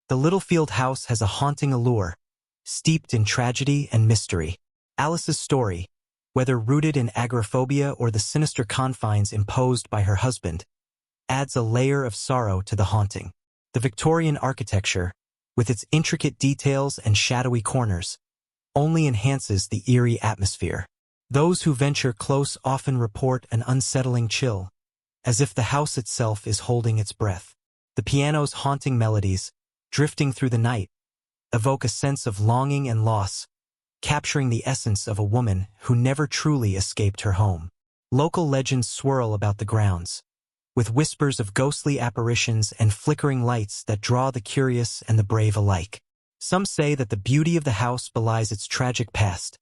The Littlefield House has a haunting allure, steeped in tragedy and mystery. Alice's story, whether rooted in agoraphobia or the sinister confines imposed by her husband, adds a layer of sorrow to the haunting. The Victorian architecture, with its intricate details and shadowy corners, only enhances the eerie atmosphere. Those who venture close often report an unsettling chill, as if the house itself is holding its breath. The piano's haunting melodies, drifting through the night, evoke a sense of longing and loss, capturing the essence of a woman who never truly escaped her home. Local legends swirl about the grounds, with whispers of ghostly apparitions and flickering lights that draw the curious and the brave alike. Some say that the beauty of the house belies its tragic past,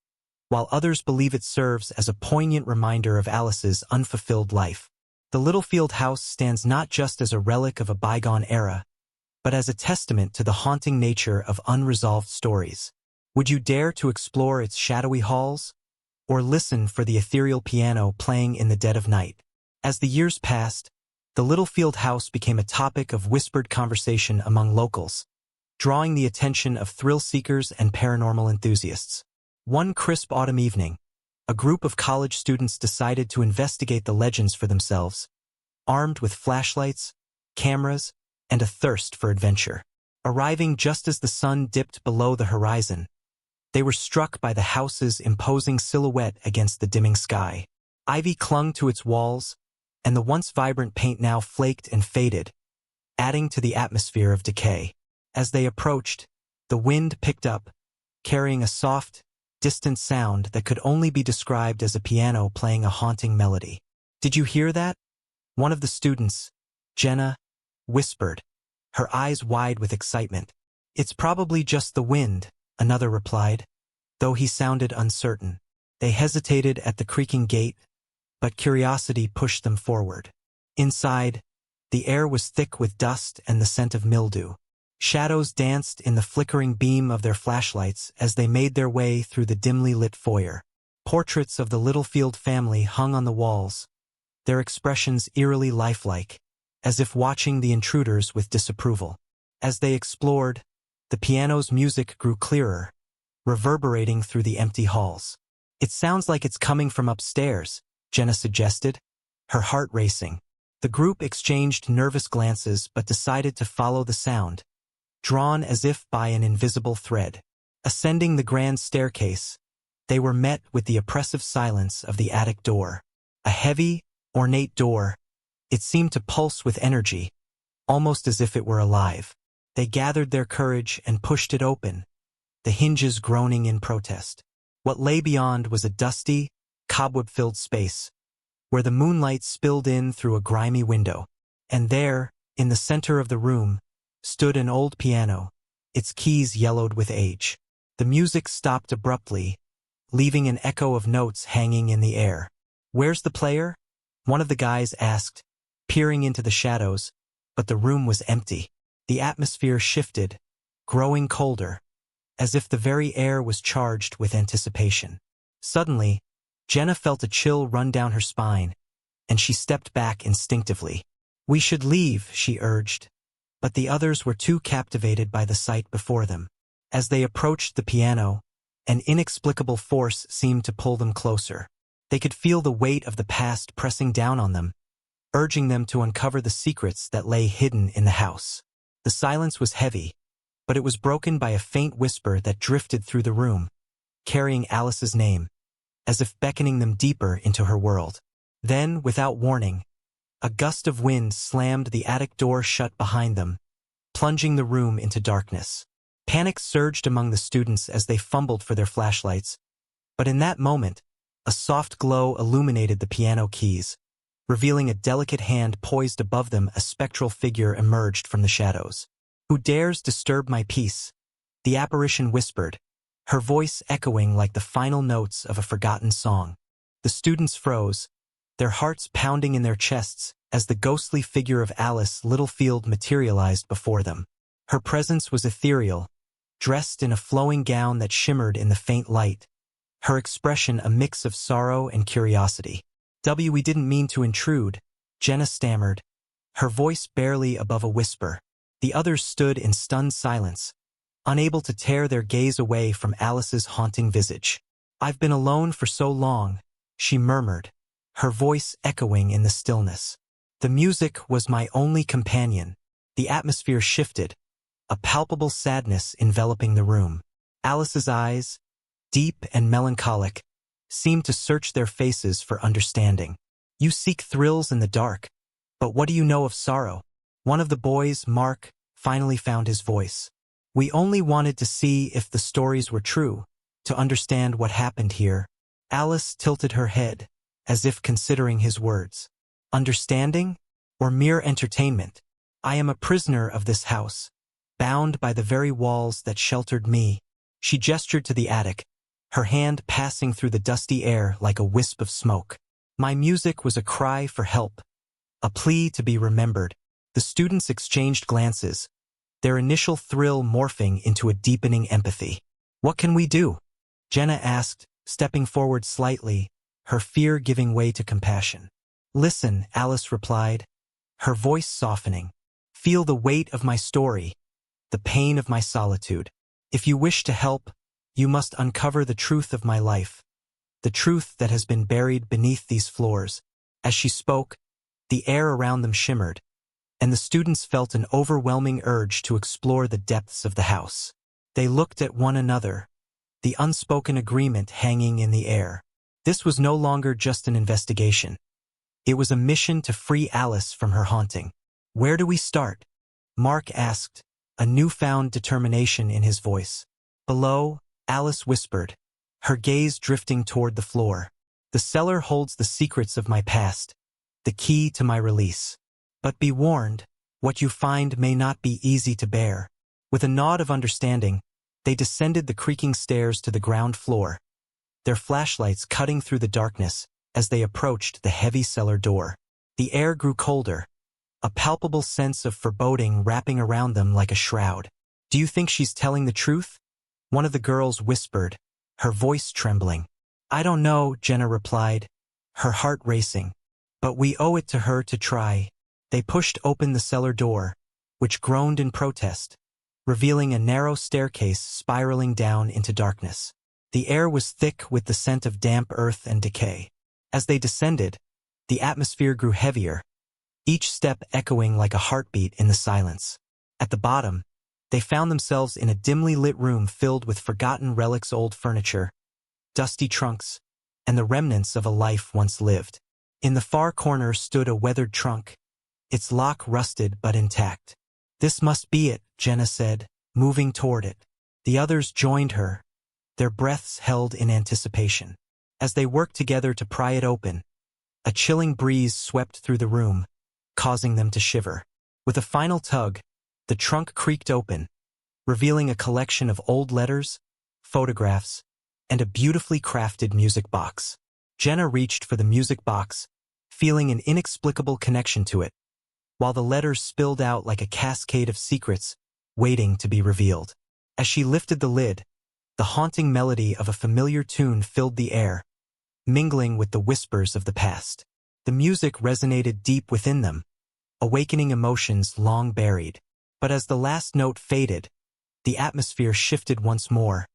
while others believe it serves as a poignant reminder of Alice's unfulfilled life. The Littlefield House stands not just as a relic of a bygone era, but as a testament to the haunting nature of unresolved stories. Would you dare to explore its shadowy halls, or listen for the ethereal piano playing in the dead of night? As the years passed, the Littlefield House became a topic of whispered conversation among locals, drawing the attention of thrill-seekers and paranormal enthusiasts. One crisp autumn evening, a group of college students decided to investigate the legends for themselves, armed with flashlights, cameras, and a thirst for adventure. Arriving just as the sun dipped below the horizon, they were struck by the house's imposing silhouette against the dimming sky. Ivy clung to its walls, and the once vibrant paint now flaked and faded, adding to the atmosphere of decay. As they approached, the wind picked up, carrying a soft, distant sound that could only be described as a piano playing a haunting melody. "Did you hear that?" one of the students, Jenna, whispered, her eyes wide with excitement. "It's probably just the wind," another replied, though he sounded uncertain. They hesitated at the creaking gate, but curiosity pushed them forward. Inside, the air was thick with dust and the scent of mildew. Shadows danced in the flickering beam of their flashlights as they made their way through the dimly lit foyer. Portraits of the Littlefield family hung on the walls, their expressions eerily lifelike, as if watching the intruders with disapproval. As they explored, the piano's music grew clearer, reverberating through the empty halls. "It sounds like it's coming from upstairs," Jenna suggested, her heart racing. The group exchanged nervous glances but decided to follow the sound, drawn as if by an invisible thread. Ascending the grand staircase, they were met with the oppressive silence of the attic door. A heavy, ornate door, it seemed to pulse with energy, almost as if it were alive. They gathered their courage and pushed it open, the hinges groaning in protest. What lay beyond was a dusty, cobweb-filled space, where the moonlight spilled in through a grimy window. And there, in the center of the room, stood an old piano, its keys yellowed with age. The music stopped abruptly, leaving an echo of notes hanging in the air. "Where's the player?" one of the guys asked, peering into the shadows, but the room was empty. The atmosphere shifted, growing colder, as if the very air was charged with anticipation. Suddenly, Jenna felt a chill run down her spine, and she stepped back instinctively. "We should leave," she urged, but the others were too captivated by the sight before them. As they approached the piano, an inexplicable force seemed to pull them closer. They could feel the weight of the past pressing down on them, urging them to uncover the secrets that lay hidden in the house. The silence was heavy, but it was broken by a faint whisper that drifted through the room, carrying Alice's name, as if beckoning them deeper into her world. Then, without warning, a gust of wind slammed the attic door shut behind them, plunging the room into darkness. Panic surged among the students as they fumbled for their flashlights, but in that moment, a soft glow illuminated the piano keys. Revealing a delicate hand poised above them, a spectral figure emerged from the shadows. "Who dares disturb my peace?" the apparition whispered, her voice echoing like the final notes of a forgotten song. The students froze, their hearts pounding in their chests as the ghostly figure of Alice Littlefield materialized before them. Her presence was ethereal, dressed in a flowing gown that shimmered in the faint light, her expression a mix of sorrow and curiosity. "We didn't mean to intrude," Jenna stammered, her voice barely above a whisper. The others stood in stunned silence, unable to tear their gaze away from Alice's haunting visage. "I've been alone for so long," she murmured, her voice echoing in the stillness. "The music was my only companion." The atmosphere shifted, a palpable sadness enveloping the room. Alice's eyes, deep and melancholic, seemed to search their faces for understanding. "You seek thrills in the dark, but what do you know of sorrow?" One of the boys, Mark, finally found his voice. "We only wanted to see if the stories were true, to understand what happened here." Alice tilted her head, as if considering his words. "Understanding? Or mere entertainment? I am a prisoner of this house, bound by the very walls that sheltered me." She gestured to the attic, her hand passing through the dusty air like a wisp of smoke. "My music was a cry for help, a plea to be remembered." The students exchanged glances, their initial thrill morphing into a deepening empathy. "What can we do?" Jenna asked, stepping forward slightly, her fear giving way to compassion. "Listen," Alice replied, her voice softening. "Feel the weight of my story, the pain of my solitude. If you wish to help, you must uncover the truth of my life, the truth that has been buried beneath these floors." As she spoke, the air around them shimmered, and the students felt an overwhelming urge to explore the depths of the house. They looked at one another, the unspoken agreement hanging in the air. This was no longer just an investigation. It was a mission to free Alice from her haunting. "Where do we start?" Mark asked, a newfound determination in his voice. "Below," Alice whispered, her gaze drifting toward the floor. "The cellar holds the secrets of my past, the key to my release. But be warned, what you find may not be easy to bear." With a nod of understanding, they descended the creaking stairs to the ground floor, their flashlights cutting through the darkness as they approached the heavy cellar door. The air grew colder, a palpable sense of foreboding wrapping around them like a shroud. "Do you think she's telling the truth?" one of the girls whispered, her voice trembling. "I don't know," Jenna replied, her heart racing. "But we owe it to her to try." They pushed open the cellar door, which groaned in protest, revealing a narrow staircase spiraling down into darkness. The air was thick with the scent of damp earth and decay. As they descended, the atmosphere grew heavier, each step echoing like a heartbeat in the silence. At the bottom, they found themselves in a dimly lit room filled with forgotten relics, old furniture, dusty trunks, and the remnants of a life once lived. In the far corner stood a weathered trunk, its lock rusted but intact. "This must be it," Jenna said, moving toward it. The others joined her, their breaths held in anticipation. As they worked together to pry it open, a chilling breeze swept through the room, causing them to shiver. With a final tug, the trunk creaked open, revealing a collection of old letters, photographs, and a beautifully crafted music box. Jenna reached for the music box, feeling an inexplicable connection to it, while the letters spilled out like a cascade of secrets waiting to be revealed. As she lifted the lid, the haunting melody of a familiar tune filled the air, mingling with the whispers of the past. The music resonated deep within them, awakening emotions long buried. But as the last note faded, the atmosphere shifted once more,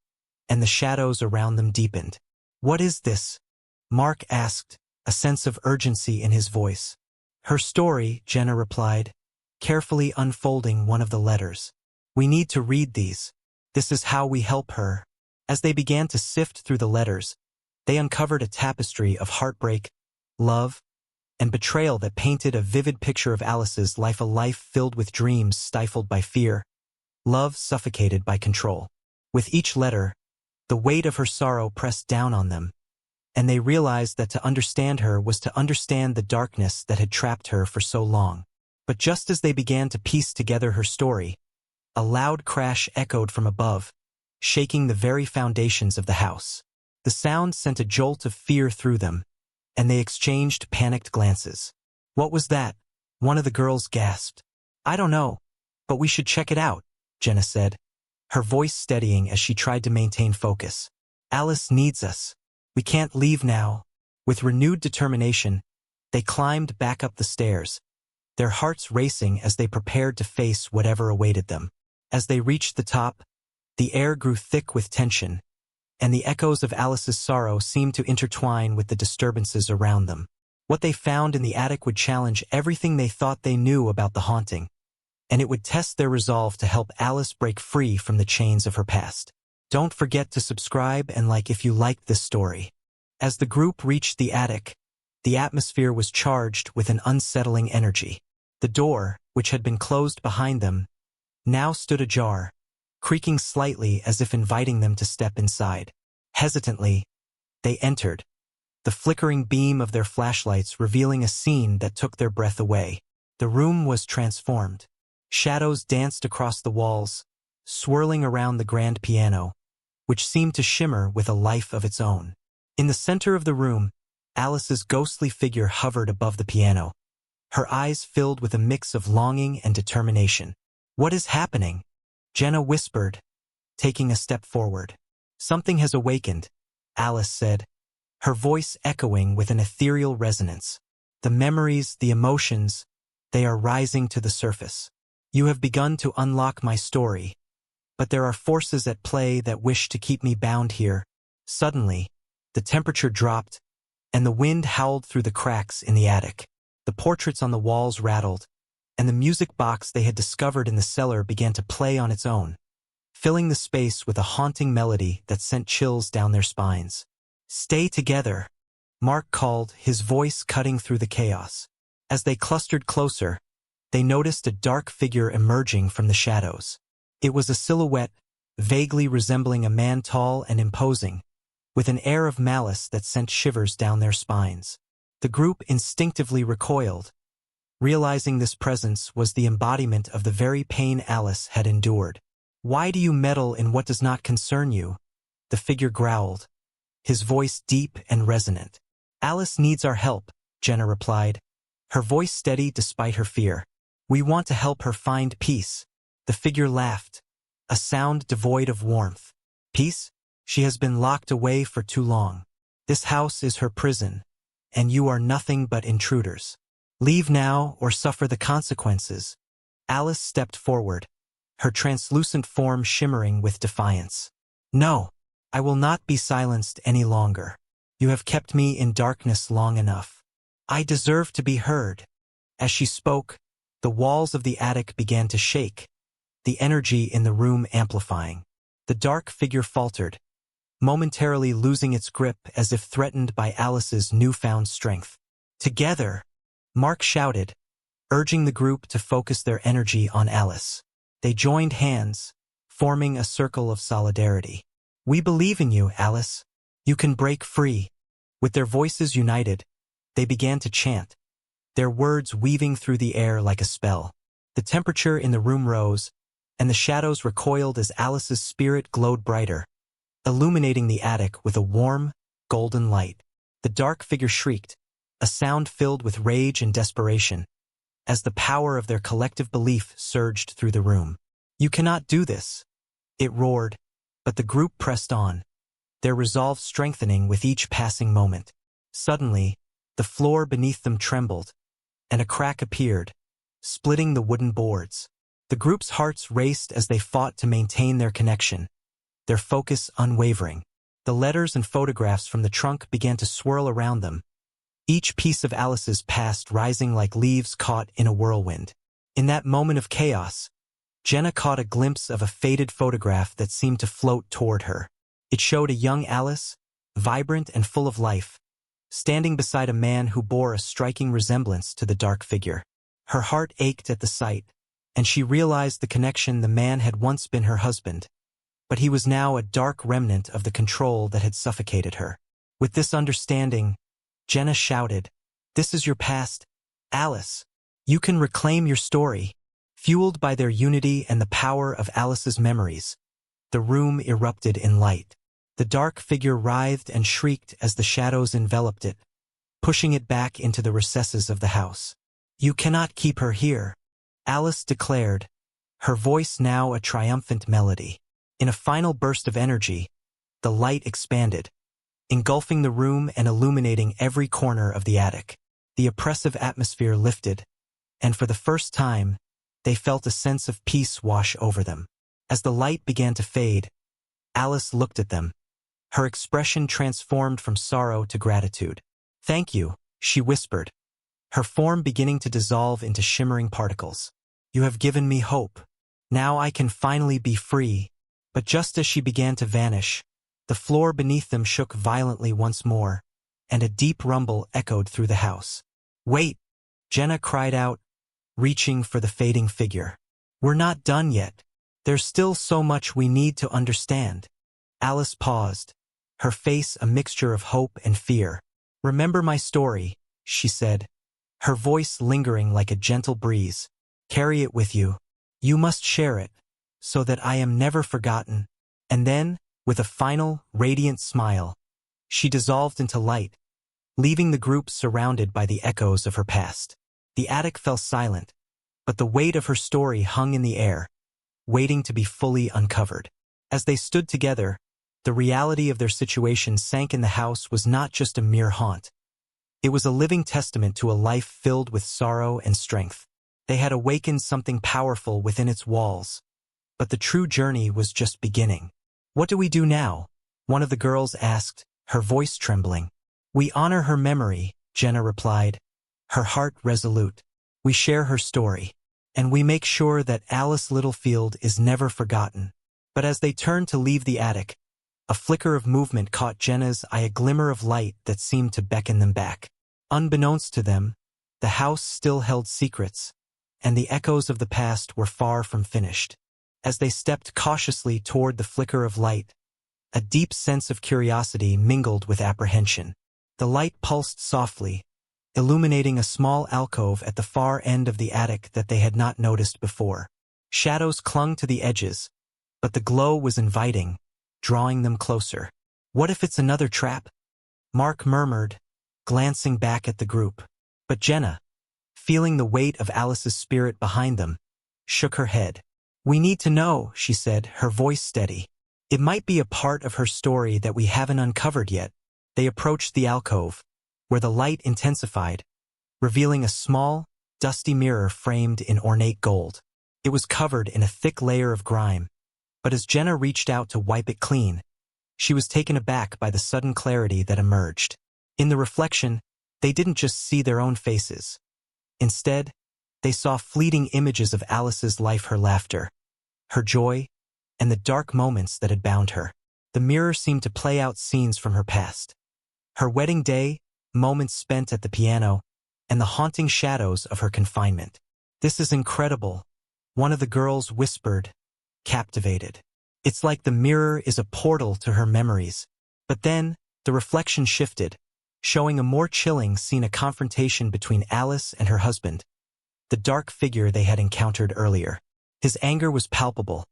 and the shadows around them deepened. "What is this?" Mark asked, a sense of urgency in his voice. "Her story," Jenna replied, carefully unfolding one of the letters. "We need to read these. This is how we help her." As they began to sift through the letters, they uncovered a tapestry of heartbreak, love, and betrayal that painted a vivid picture of Alice's life, a life filled with dreams stifled by fear, love suffocated by control. With each letter, the weight of her sorrow pressed down on them, and they realized that to understand her was to understand the darkness that had trapped her for so long. But just as they began to piece together her story, a loud crash echoed from above, shaking the very foundations of the house. The sound sent a jolt of fear through them, and they exchanged panicked glances. "What was that?" one of the girls gasped. "I don't know, but we should check it out," Jenna said, her voice steadying as she tried to maintain focus. "Alice needs us. We can't leave now." With renewed determination, they climbed back up the stairs, their hearts racing as they prepared to face whatever awaited them. As they reached the top, the air grew thick with tension, and the echoes of Alice's sorrow seemed to intertwine with the disturbances around them. What they found in the attic would challenge everything they thought they knew about the haunting, and it would test their resolve to help Alice break free from the chains of her past. Don't forget to subscribe and like if you liked this story. As the group reached the attic, the atmosphere was charged with an unsettling energy. The door, which had been closed behind them, now stood ajar, creaking slightly as if inviting them to step inside. Hesitantly, they entered, the flickering beam of their flashlights revealing a scene that took their breath away. The room was transformed. Shadows danced across the walls, swirling around the grand piano, which seemed to shimmer with a life of its own. In the center of the room, Alice's ghostly figure hovered above the piano, her eyes filled with a mix of longing and determination. "What is happening?" Jenna whispered, taking a step forward. "Something has awakened," Alice said, her voice echoing with an ethereal resonance. "The memories, the emotions, they are rising to the surface. You have begun to unlock my story, but there are forces at play that wish to keep me bound here." Suddenly, the temperature dropped, and the wind howled through the cracks in the attic. The portraits on the walls rattled, and the music box they had discovered in the cellar began to play on its own, filling the space with a haunting melody that sent chills down their spines. "Stay together," Mark called, his voice cutting through the chaos. As they clustered closer, they noticed a dark figure emerging from the shadows. It was a silhouette, vaguely resembling a man tall and imposing, with an air of malice that sent shivers down their spines. The group instinctively recoiled, realizing this presence was the embodiment of the very pain Alice had endured. "Why do you meddle in what does not concern you?" the figure growled, his voice deep and resonant. "Alice needs our help," Jenna replied, her voice steady despite her fear. "We want to help her find peace." The figure laughed, a sound devoid of warmth. "Peace? She has been locked away for too long. This house is her prison, and you are nothing but intruders. Leave now or suffer the consequences." Alice stepped forward, her translucent form shimmering with defiance. "No, I will not be silenced any longer. You have kept me in darkness long enough. I deserve to be heard." As she spoke, the walls of the attic began to shake, the energy in the room amplifying. The dark figure faltered, momentarily losing its grip as if threatened by Alice's newfound strength. "Together!" Mark shouted, urging the group to focus their energy on Alice. They joined hands, forming a circle of solidarity. "We believe in you, Alice. You can break free." With their voices united, they began to chant, their words weaving through the air like a spell. The temperature in the room rose, and the shadows recoiled as Alice's spirit glowed brighter, illuminating the attic with a warm, golden light. The dark figure shrieked, a sound filled with rage and desperation, as the power of their collective belief surged through the room. "You cannot do this," it roared, but the group pressed on, their resolve strengthening with each passing moment. Suddenly, the floor beneath them trembled, and a crack appeared, splitting the wooden boards. The group's hearts raced as they fought to maintain their connection, their focus unwavering. The letters and photographs from the trunk began to swirl around them, each piece of Alice's past rising like leaves caught in a whirlwind. In that moment of chaos, Jenna caught a glimpse of a faded photograph that seemed to float toward her. It showed a young Alice, vibrant and full of life, standing beside a man who bore a striking resemblance to the dark figure. Her heart ached at the sight, and she realized the connection. The man had once been her husband, but he was now a dark remnant of the control that had suffocated her. With this understanding, Jenna shouted, "This is your past, Alice. You can reclaim your story." Fueled by their unity and the power of Alice's memories, the room erupted in light. The dark figure writhed and shrieked as the shadows enveloped it, pushing it back into the recesses of the house. "You cannot keep her here," Alice declared, her voice now a triumphant melody. In a final burst of energy, the light expanded, engulfing the room and illuminating every corner of the attic. The oppressive atmosphere lifted, and for the first time, they felt a sense of peace wash over them. As the light began to fade, Alice looked at them. Her expression transformed from sorrow to gratitude. "Thank you," she whispered, her form beginning to dissolve into shimmering particles. "You have given me hope. Now I can finally be free." But just as she began to vanish, the floor beneath them shook violently once more, and a deep rumble echoed through the house. "Wait!" Jenna cried out, reaching for the fading figure. "We're not done yet. There's still so much we need to understand." Alice paused, her face a mixture of hope and fear. "Remember my story," she said, her voice lingering like a gentle breeze. "Carry it with you. You must share it, so that I am never forgotten." And then, with a final, radiant smile, she dissolved into light, leaving the group surrounded by the echoes of her past. The attic fell silent, but the weight of her story hung in the air, waiting to be fully uncovered. As they stood together, the reality of their situation sank in. The house was not just a mere haunt. It was a living testament to a life filled with sorrow and strength. They had awakened something powerful within its walls, but the true journey was just beginning. "What do we do now?" one of the girls asked, her voice trembling. "We honor her memory," Jenna replied, her heart resolute. "We share her story, and we make sure that Alice Littlefield is never forgotten." But as they turned to leave the attic, a flicker of movement caught Jenna's eye, a glimmer of light that seemed to beckon them back. Unbeknownst to them, the house still held secrets, and the echoes of the past were far from finished. As they stepped cautiously toward the flicker of light, a deep sense of curiosity mingled with apprehension. The light pulsed softly, illuminating a small alcove at the far end of the attic that they had not noticed before. Shadows clung to the edges, but the glow was inviting, drawing them closer. "What if it's another trap?" Mark murmured, glancing back at the group. But Jenna, feeling the weight of Alice's spirit behind them, shook her head. "We need to know," she said, her voice steady. "It might be a part of her story that we haven't uncovered yet." They approached the alcove, where the light intensified, revealing a small, dusty mirror framed in ornate gold. It was covered in a thick layer of grime, but as Jenna reached out to wipe it clean, she was taken aback by the sudden clarity that emerged. In the reflection, they didn't just see their own faces. Instead, they saw fleeting images of Alice's life, her laughter, her joy, and the dark moments that had bound her. The mirror seemed to play out scenes from her past. Her wedding day, moments spent at the piano, and the haunting shadows of her confinement. "This is incredible," one of the girls whispered, captivated. "It's like the mirror is a portal to her memories." But then, the reflection shifted, showing a more chilling scene, a confrontation between Alice and her husband, the dark figure they had encountered earlier. His anger was palpable,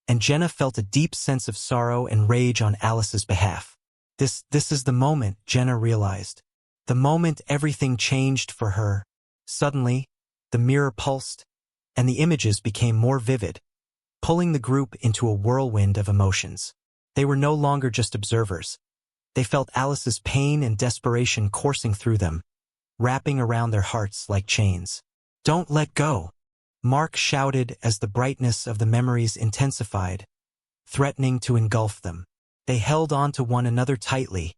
and Jenna felt a deep sense of sorrow and rage on Alice's behalf. This is the moment, Jenna realized. The moment everything changed for her. Suddenly, the mirror pulsed, and the images became more vivid, pulling the group into a whirlwind of emotions. They were no longer just observers. They felt Alice's pain and desperation coursing through them, wrapping around their hearts like chains. "Don't let go," Mark shouted as the brightness of the memories intensified, threatening to engulf them. They held on to one another tightly,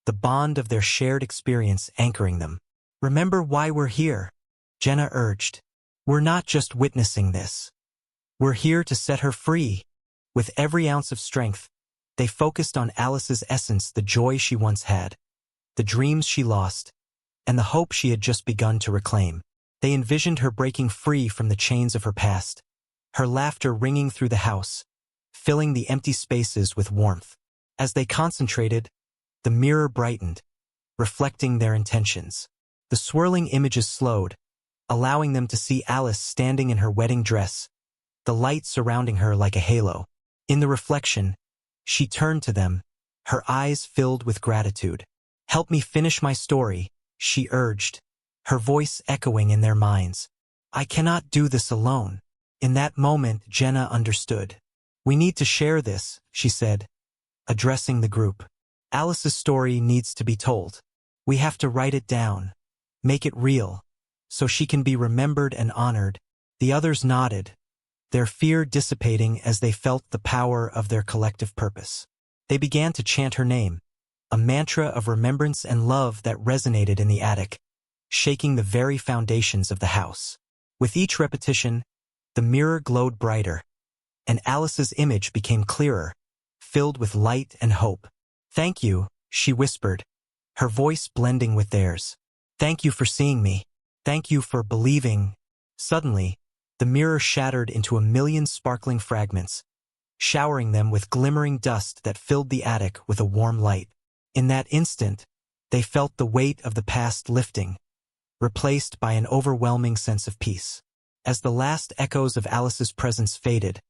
the bond of their shared experience anchoring them. "Remember why we're here," Jenna urged. "We're not just witnessing this. We're here to set her free." With every ounce of strength, they focused on Alice's essence, the joy she once had, the dreams she lost, and the hope she had just begun to reclaim. They envisioned her breaking free from the chains of her past, her laughter ringing through the house, filling the empty spaces with warmth. As they concentrated, the mirror brightened, reflecting their intentions. The swirling images slowed, allowing them to see Alice standing in her wedding dress, the light surrounding her like a halo. In the reflection, she turned to them, her eyes filled with gratitude. "Help me finish my story," she urged, her voice echoing in their minds. "I cannot do this alone." In that moment, Jenna understood. "We need to share this," she said, addressing the group. "Alice's story needs to be told. We have to write it down, make it real, so she can be remembered and honored. The others nodded, their fear dissipating as they felt the power of their collective purpose. They began to chant her name, a mantra of remembrance and love that resonated in the attic, shaking the very foundations of the house. With each repetition, the mirror glowed brighter, and Alice's image became clearer, filled with light and hope. "Thank you," she whispered, her voice blending with theirs. "Thank you for seeing me. Thank you for believing." Suddenly, the mirror shattered into a million sparkling fragments, showering them with glimmering dust that filled the attic with a warm light. In that instant, they felt the weight of the past lifting, replaced by an overwhelming sense of peace. As the last echoes of Alice's presence faded,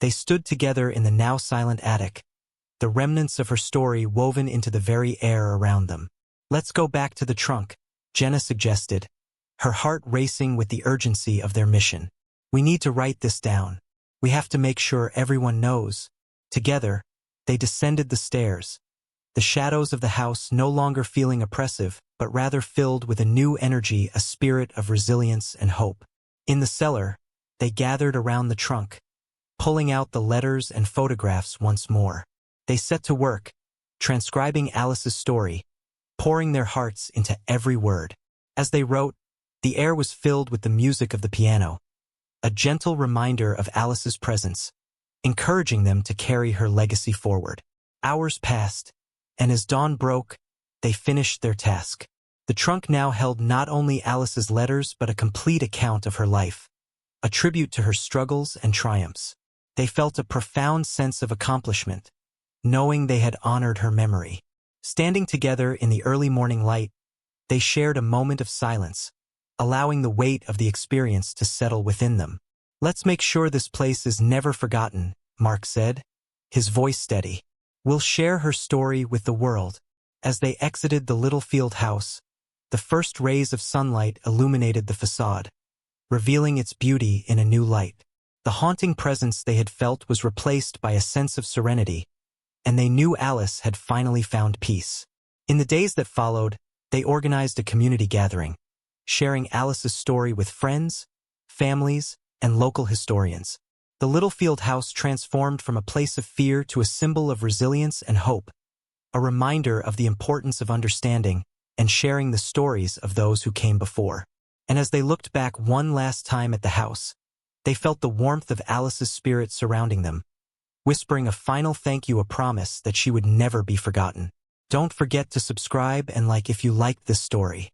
they stood together in the now silent attic, the remnants of her story woven into the very air around them. "Let's go back to the trunk," Jenna suggested, her heart racing with the urgency of their mission. "We need to write this down. We have to make sure everyone knows." Together, they descended the stairs, the shadows of the house no longer feeling oppressive, but rather filled with a new energy, a spirit of resilience and hope. In the cellar, they gathered around the trunk, pulling out the letters and photographs once more. They set to work, transcribing Alice's story, pouring their hearts into every word. As they wrote, the air was filled with the music of the piano, a gentle reminder of Alice's presence, encouraging them to carry her legacy forward. Hours passed, and as dawn broke, they finished their task. The trunk now held not only Alice's letters but a complete account of her life, a tribute to her struggles and triumphs. They felt a profound sense of accomplishment, knowing they had honored her memory. Standing together in the early morning light, they shared a moment of silence, allowing the weight of the experience to settle within them. "Let's make sure this place is never forgotten," Mark said, his voice steady. "We'll share her story with the world." As they exited the Littlefield House, the first rays of sunlight illuminated the facade, revealing its beauty in a new light. The haunting presence they had felt was replaced by a sense of serenity, and they knew Alice had finally found peace. In the days that followed, they organized a community gathering, sharing Alice's story with friends, families, and local historians. The Littlefield House transformed from a place of fear to a symbol of resilience and hope, a reminder of the importance of understanding and sharing the stories of those who came before. And as they looked back one last time at the house, they felt the warmth of Alice's spirit surrounding them, whispering a final thank you, a promise that she would never be forgotten. Don't forget to subscribe and like if you liked this story.